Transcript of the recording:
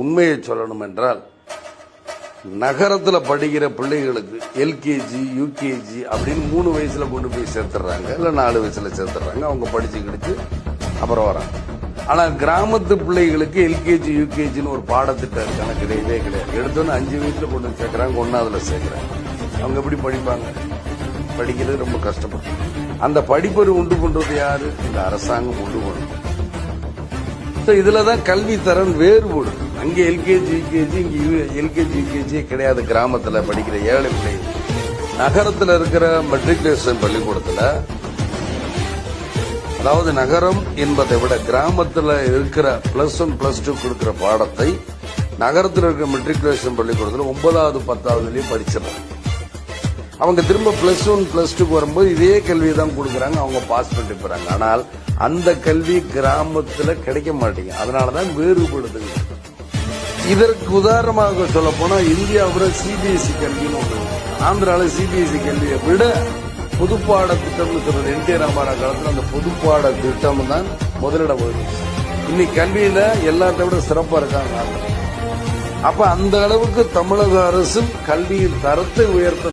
உண்மையை சொல்லணும் என்றால் நகரத்தில் படிக்கிற பிள்ளைகளுக்கு எல்கேஜி யூகேஜி அப்படின்னு 3 வயசுல கொண்டு போய் சேர்த்துறாங்க, இல்லை 4 வயசுல சேர்த்துறாங்க. அவங்க படிச்சு கிடிச்சு அப்புறம் வராங்க. ஆனால் கிராமத்து பிள்ளைகளுக்கு எல்கேஜி யூகேஜின்னு ஒரு பாடத்திட்டம் இருக்கான கிடையவே கிடையாது. எடுத்தோன்னு 5 வயசுல கொண்டு சேர்க்கிறாங்க, 1ஆவதுல சேர்க்கிறாங்க. அவங்க எப்படி படிப்பாங்க? படிக்கிறது ரொம்ப கஷ்டப்படும். அந்த படிப்பை உண்டு பண்றது யாரு? இந்த அரசாங்கம் உண்டு பண்ணும். இதுலதான் கல்வி தரம் வேறுபடும். அங்கே எல்கேஜி யூகேஜி, இங்க எல்கேஜி யூகேஜி கிடையாது. கிராமத்துல படிக்கிற ஏழை பிள்ளைகள் நகரத்துல இருக்கிற மெட்ரிகுலேஷன் பள்ளிக்கூடத்துல, அதாவது நகரம் என்பதை விட கிராமத்துல இருக்கிற +1 +2 கொடுக்கிற பாடத்தை நகரத்தில் இருக்கிற மெட்ரிகுலேஷன் பள்ளிக்கூடத்துல 9வது 10வதுலயும் படிச்சிடறாங்க. அவங்க திரும்ப +1 +2 வரும்போது இதே கல்வியை தான் கொடுக்குறாங்க, அவங்க பாஸ் பண்ணிட்டு போறாங்க. ஆனால் அந்த கல்வி கிராமத்துல கிடைக்க மாட்டேங்க. அதனாலதான் வேறுபடுதுங்க. இதற்கு உதாரணமாக சொல்ல போனா இந்தியாவோட சிபிஎஸ்இ கல்வின்னு ஒன்று. ஆந்திரால சிபிஎஸ்இ கல்வியை விட பொதுப்பாட திட்டம்னு சொல்றது NT ராமாராவ் காலத்துல அந்த பொதுப்பாட திட்டம் தான் முதலிடம் வருது. இன்னைக்கு கல்வியில எல்லாத்த விட சிறப்பா இருக்காங்க. அப்ப அந்த அளவுக்கு தமிழக அரசு கல்வியின் தரத்தை உயர்த்த